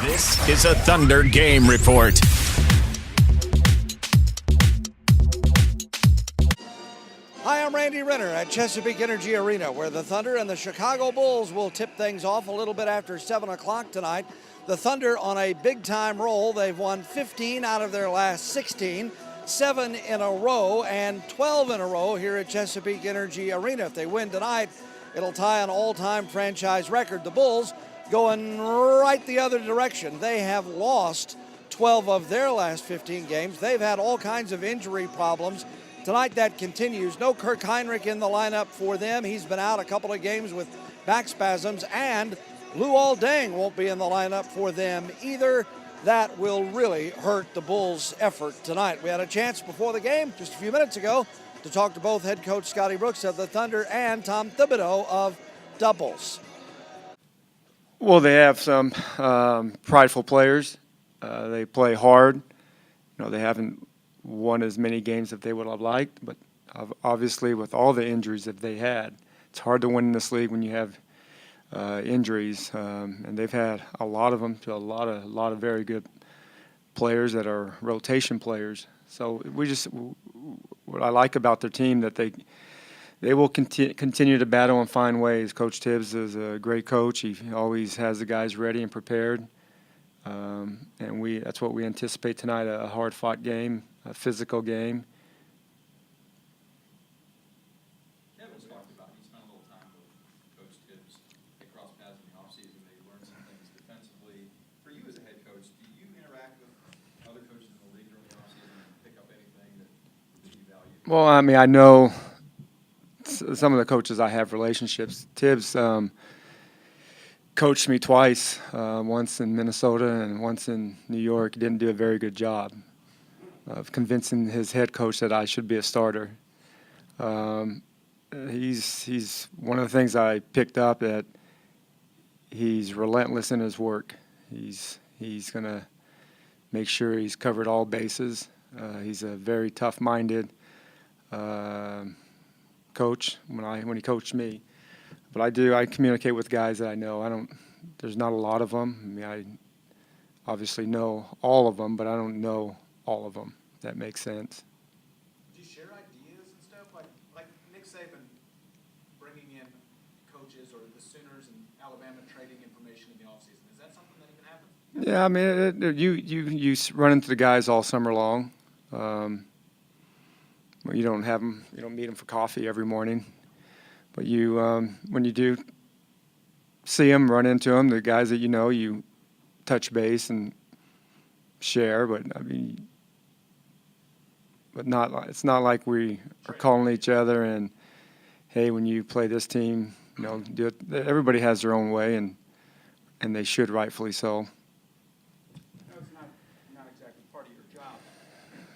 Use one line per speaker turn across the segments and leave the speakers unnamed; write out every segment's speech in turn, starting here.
This is a Thunder Game Report.
Hi, I'm Randy Renner at Chesapeake Energy Arena, where the Thunder and the Chicago Bulls will tip things off a little bit after 7 o'clock tonight. The Thunder on a big-time roll. They've won 15 out of their last 16, 7 in a row, and 12 in a row here at Chesapeake Energy Arena. If they win tonight, it'll tie an all-time franchise record. The Bulls going right the other direction. They have lost 12 of their last 15 games. They've had all kinds of injury problems. Tonight that continues. No Kirk Heinrich in the lineup for them. He's been out a couple of games with back spasms, and Lou Aldang won't be in the lineup for them either. That will really hurt the Bulls' effort tonight. We had a chance before the game, just a few minutes ago, to talk to both head coach Scotty Brooks of the Thunder and Tom Thibodeau of Doubles.
Well, they have some prideful players. They play hard. They haven't won as many games as they would have liked, but obviously with all the injuries that they had, it's hard to win in this league when you have injuries, and they've had a lot of them to a lot of very good players that are rotation players. So what I like about their team that they will continue to battle and find ways. Coach Tibbs is a great coach. He always has the guys ready and prepared, and that's what we anticipate tonight: a hard-fought game, a physical game.
Kevin's talked about he spent a little time with Coach Tibbs. They crossed paths in the offseason. They learned some things defensively. For you as a head coach, do you interact with other coaches in the league during the offseason and pick up anything that you value?
Well, I mean, I know some of the coaches I have relationships. Tibbs coached me twice, once in Minnesota and once in New York. He didn't do a very good job of convincing his head coach that I should be a starter. He's one of the things I picked up, that he's relentless in his work. He's going to make sure he's covered all bases. He's a very tough-minded coach when he coached me. But I communicate with guys that I know. There's not a lot of them. I mean, I obviously know all of them, but I don't know all of them, if that makes sense.
Do you share ideas and stuff? Like Nick Saban bringing in coaches, or the Sooners and Alabama trading information in the offseason. Is that something that can happen?
Yeah, I mean, you run into the guys all summer long. You don't meet them for coffee every morning. But when you do see them, run into them, the guys that you touch base and share. But I mean, it's not like we are calling each other and, hey, when you play this team, do it. Everybody has their own way, and they should, rightfully so.
It's not exactly part of your job,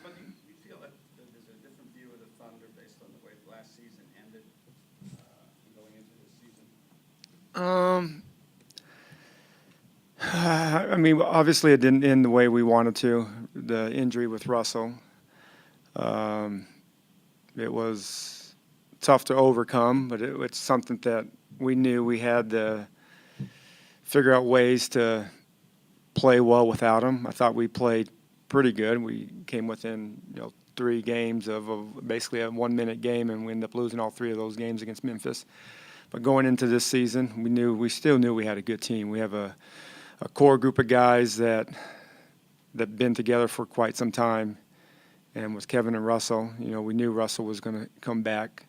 but you feel that there's a different view of the Thunder based on the way the last season ended, going into this season?
I mean, obviously it didn't end the way we wanted to. The injury with Russell, it was tough to overcome, but it's something that we knew we had to figure out ways to play well without him. I thought we played pretty good. We came within 3 games of basically a 1-minute game, and we ended up losing all 3 of those games against Memphis. But going into this season, we still knew we had a good team. We have a core group of guys that been together for quite some time, and with Kevin and Russell, we knew Russell was going to come back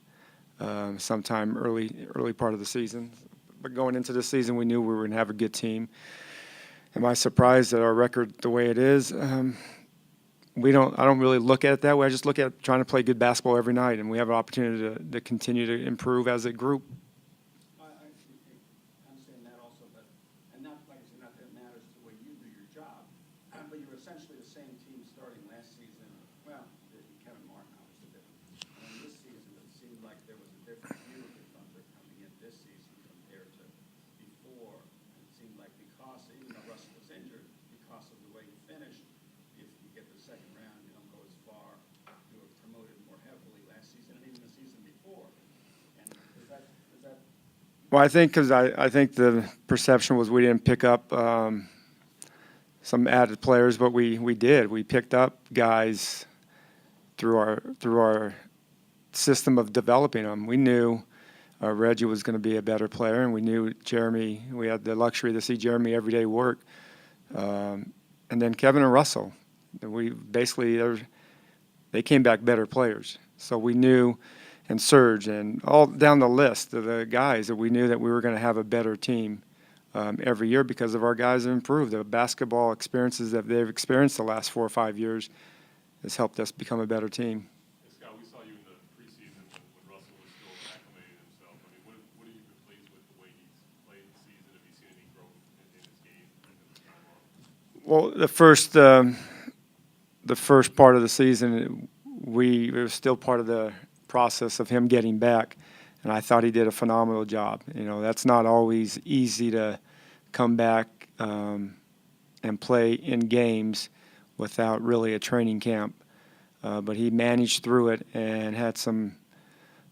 sometime early part of the season. But going into this season, we knew we were going to have a good team. Am I surprised at our record the way it is? I don't really look at it that way. I just look at trying to play good basketball every night, and we have an opportunity to continue to improve as a group.
I understand that also, but not like I said, not that it matters the way you do your job, but you're essentially the same team starting last season. Well, Kevin Martin obviously different. And this season, it seemed like there was a different view of the Thunder coming in this season compared to before. It seemed like because, even though Russell was injured, because of the way he finished, if you get to the second round, you don't go as far. You were promoted more heavily last season and even the season before. And is that
Well, I think because I think the perception was we didn't pick up some added players, but we did. We picked up guys through our system of developing them. We knew Reggie was going to be a better player, and we knew Jeremy. We had the luxury to see Jeremy every day work, and then Kevin and Russell. We basically they came back better players. So we knew, and Serge, and all down the list of the guys that we knew that we were going to have a better team every year because of our guys have improved. The basketball experiences that they've experienced the last 4 or 5 years has helped us become a better team.
Scott, we saw you in the preseason when Russell was still acclimating himself. I mean, what have you been pleased with the way he's played the season? Have you seen any growth in his game in the time off?
Well, the first part of the season, it was still part of the process of him getting back, and I thought he did a phenomenal job. You know, that's not always easy to come back and play in games without really a training camp, but he managed through it and had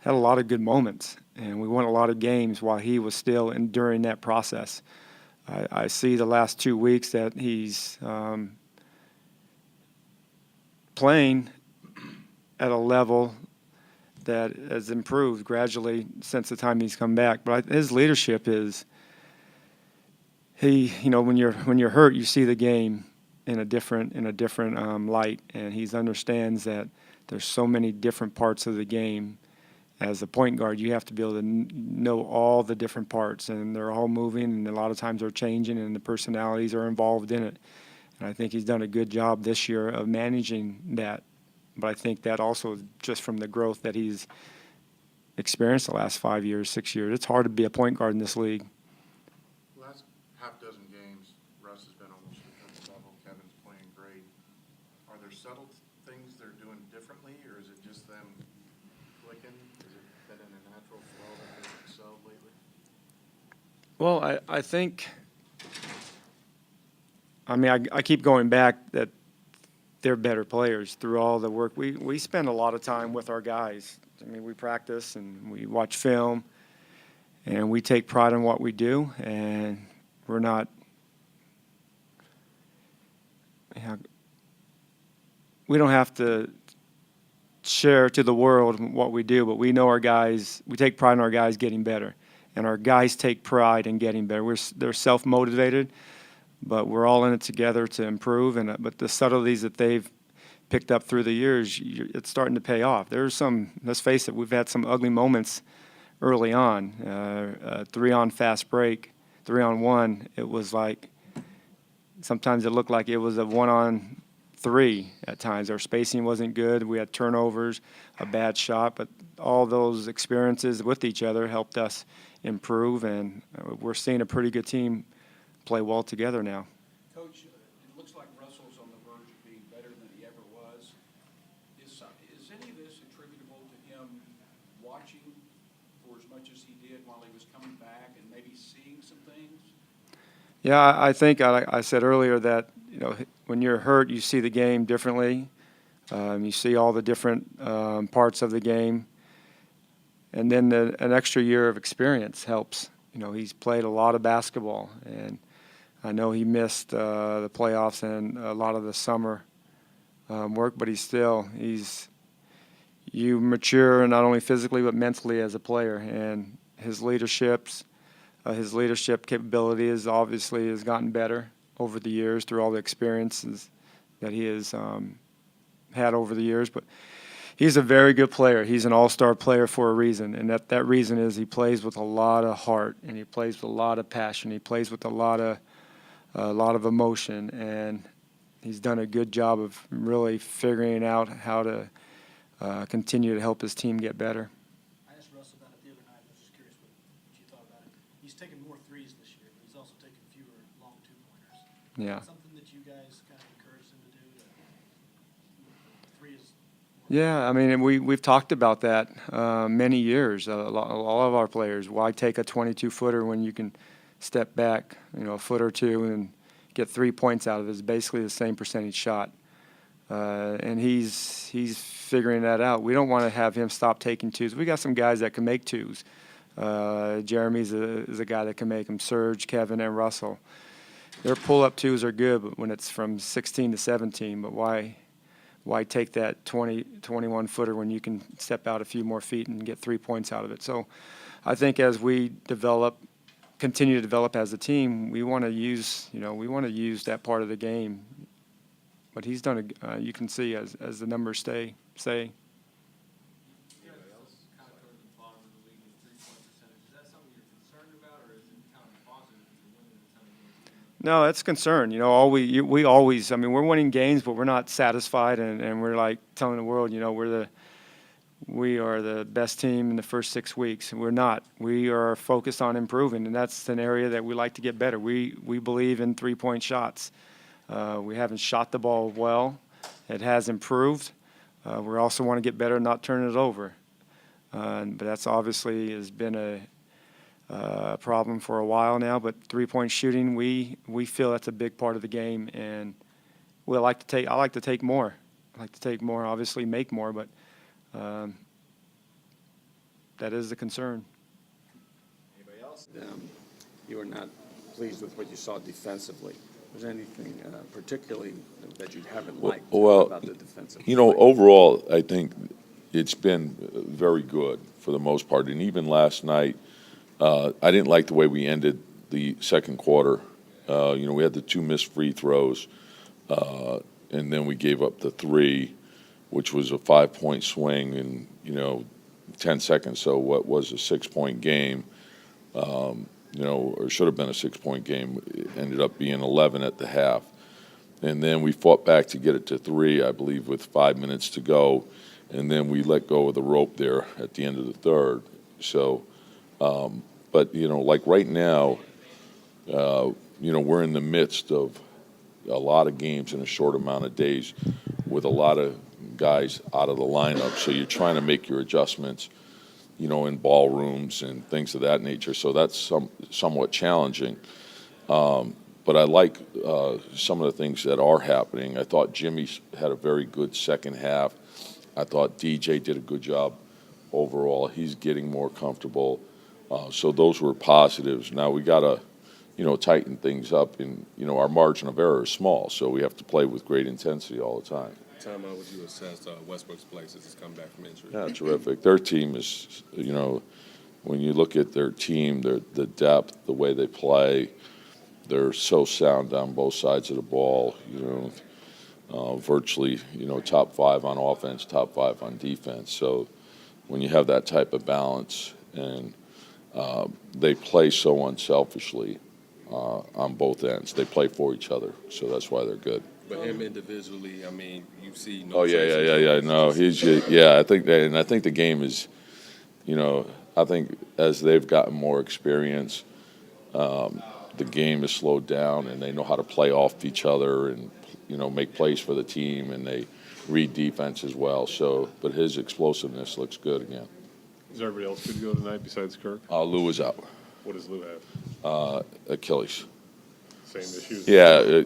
a lot of good moments, and we won a lot of games while he was still enduring that process. I see the last 2 weeks that he's playing at a level that has improved gradually since the time he's come back. But his leadership is, when you're hurt, you see the game in a different light, and he understands that there's so many different parts of the game. As a point guard, you have to be able to know all the different parts, and they're all moving, and a lot of times they're changing, and the personalities are involved in it. And I think he's done a good job this year of managing that. But I think that also is just from the growth that he's experienced the last 5 years, 6 years. It's hard to be a point guard in this league.
Last half dozen games, Russ has been almost at this level. Kevin's playing great. Are there subtle things they're doing differently, or is it just them clicking? Has it been in a natural flow that they've excelled lately?
Well, I think, I keep going back that they're better players through all the work. We spend a lot of time with our guys. We practice and we watch film, and we take pride in what we do, and we're not we don't have to share to the world what we do, but we know our guys, we take pride in our guys getting better, and our guys take pride in getting better. They're self-motivated, but we're all in it together to improve. But the subtleties that they've picked up through the years, it's starting to pay off. Let's face it, we've had some ugly moments early on. 3-on fast break, 3-on-1. It was like, sometimes it looked like it was a 1-on-3 at times. Our spacing wasn't good. We had turnovers, a bad shot, but all those experiences with each other helped us improve, and we're seeing a pretty good team play well together now.
Coach, it looks like Russell's on the verge of being better than he ever was. Is any of this attributable to him watching for as much as he did while he was coming back and maybe seeing some things?
Yeah, I think I said earlier that when you're hurt, you see the game differently. You see all the different parts of the game, and then an extra year of experience helps. He's played a lot of basketball, and I know he missed the playoffs and a lot of the summer work, but you mature not only physically but mentally as a player, and his leadership capability has gotten better over the years through all the experiences that he has had over the years. But he's a very good player. He's an all-star player for a reason, and that reason is he plays with a lot of heart, and he plays with a lot of passion. He plays with a lot of emotion, and he's done a good job of really figuring out how to continue to help his team get better.
I asked Russ about it the other night. I was just curious what you thought about it. He's taken more threes this year, but he's also taken fewer long two-pointers.
Yeah.
Something that you guys kind of encouraged him to do. Three is.
Yeah, we've talked about that many years. All of our players. Why take a 22-footer when you can step back, a foot or two, and get 3 points out of it? It's basically the same percentage shot, and he's figuring that out. We don't want to have him stop taking twos. We got some guys that can make twos. Jeremy's is a guy that can make them. Serge, Kevin, and Russell. their pull-up twos are good, but when it's from 16 to 17, but why take that 21 footer when you can step out a few more feet and get 3 points out of it? So I think as we continue to develop as a team, we want to use that part of the game. But he's done you can see as the numbers say. No, that's a concern. We always, we're winning games, but we're not satisfied, and we're like telling the world, we are the best team in the first 6 weeks. We're not. We are focused on improving, and that's an area that we like to get better. We believe in 3-point shots. We haven't shot the ball well. It has improved. We also want to get better, not turn it over. But that's obviously has been a problem for a while now. But 3-point shooting, we feel that's a big part of the game, and I like to take more. I like to take more, obviously make more, but that is the concern.
Anybody else? You were not pleased with what you saw defensively. Was there anything particularly that you haven't liked about the defensive play?
Overall, I think it's been very good for the most part. And even last night, I didn't like the way we ended the second quarter. We had the 2 missed free throws, and then we gave up the 3, which was a 5-point swing in, 10 seconds. So what was a 6-point game, or should have been a 6-point game, it ended up being 11 at the half. And then we fought back to get it to 3, I believe, with 5 minutes to go. And then we let go of the rope there at the end of the third. So, but, like right now, we're in the midst of a lot of games in a short amount of days with a lot of guys out of the lineup. So you're trying to make your adjustments, in ballrooms and things of that nature. So that's somewhat challenging. But I like some of the things that are happening. I thought Jimmy had a very good second half. I thought DJ did a good job overall. He's getting more comfortable. So those were positives. Now we got to, tighten things up. And, our margin of error is small, so we have to play with great intensity all the time.
Tom, how would you assess Westbrook's play since he's come back from injury?
Yeah, terrific. Their team is, when you look at their team, the depth, the way they play, they're so sound on both sides of the ball, virtually, top 5 on offense, top 5 on defense. So when you have that type of balance and they play so unselfishly on both ends. They play for each other, so that's why they're good.
But him individually, you see.
No yeah. No, I think the game is, I think as they've gotten more experience, the game is slowed down, and they know how to play off each other and make plays for the team, and they read defense as well. So, but his explosiveness looks good again.
Is everybody else good to go tonight besides Kirk?
Lou is out.
What does Lou have?
Achilles.
Same issues?
Yeah,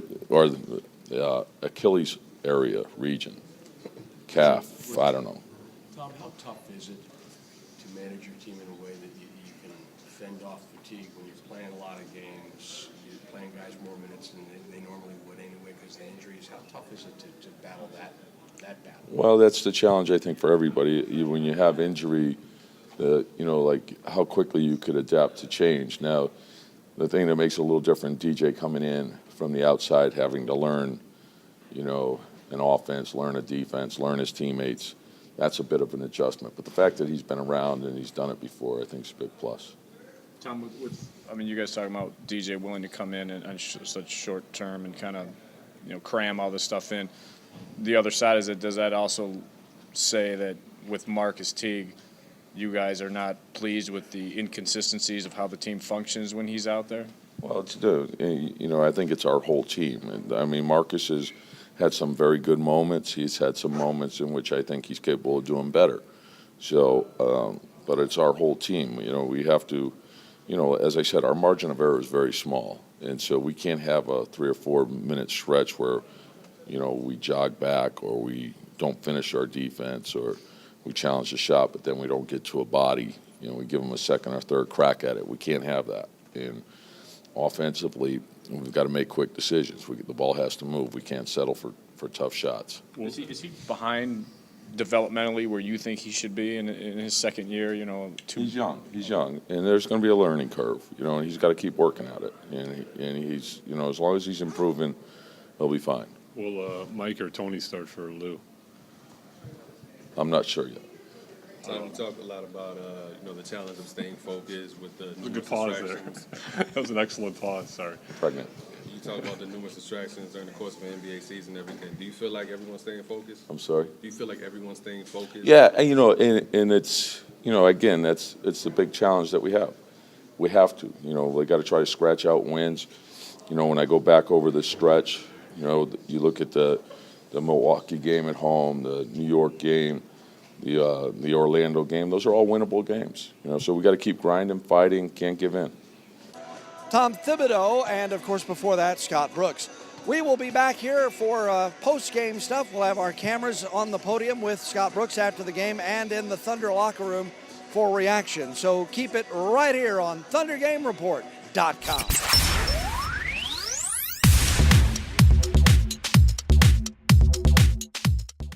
Achilles area, region. Calf, I don't know.
Tom, how tough is it to manage your team in a way that you can fend off fatigue when you're playing a lot of games, you're playing guys more minutes than they normally would anyway because of the injuries? How tough is it to battle that battle?
Well, that's the challenge, I think, for everybody. When you have injury, like how quickly you could adapt to change. Now, the thing that makes it a little different, DJ coming in from the outside, having to learn, an offense, learn a defense, learn his teammates, that's a bit of an adjustment. But the fact that he's been around and he's done it before, I think is a big plus.
Tom, you guys talking about DJ willing to come in on such short term and kind of, cram all this stuff in. The other side is does that also say that with Marcus Teague, you guys are not pleased with the inconsistencies of how the team functions when he's out there?
Well, I think it's our whole team. And, Marcus has had some very good moments. He's had some moments in which I think he's capable of doing better. So, but it's our whole team. We have to, as I said, our margin of error is very small. And so we can't have a 3 or 4 minute stretch where, we jog back or we don't finish our defense or we challenge the shot, but then we don't get to a body. We give them a second or third crack at it. We can't have that. And offensively, we've got to make quick decisions. The ball has to move. We can't settle for tough shots.
Is he behind developmentally where you think he should be in his second year?
He's young, and there's going to be a learning curve. And he's got to keep working at it. And he's, as long as he's improving, he'll be fine.
Will Mike or Tony start for Lou?
I'm not sure yet.
You talk a lot about the challenge of staying focused with the
It was a good
numerous
pause there.
distractions.
That was an excellent pause. Sorry.
Pregnant.
You talk about the numerous distractions during the course of an NBA season and everything. Do you feel like everyone's staying focused?
I'm sorry?
Do you feel like everyone's staying focused?
Yeah, and it's, again, it's the big challenge that we have. We have to, we got to try to scratch out wins. When I go back over the stretch, you look at the Milwaukee game at home, the New York game, the Orlando game. Those are all winnable games. So we got to keep grinding, fighting, can't give in.
Tom Thibodeau, and of course before that, Scott Brooks. We will be back here for post-game stuff. We'll have our cameras on the podium with Scott Brooks after the game and in the Thunder locker room for reaction. So keep it right here on ThunderGameReport.com.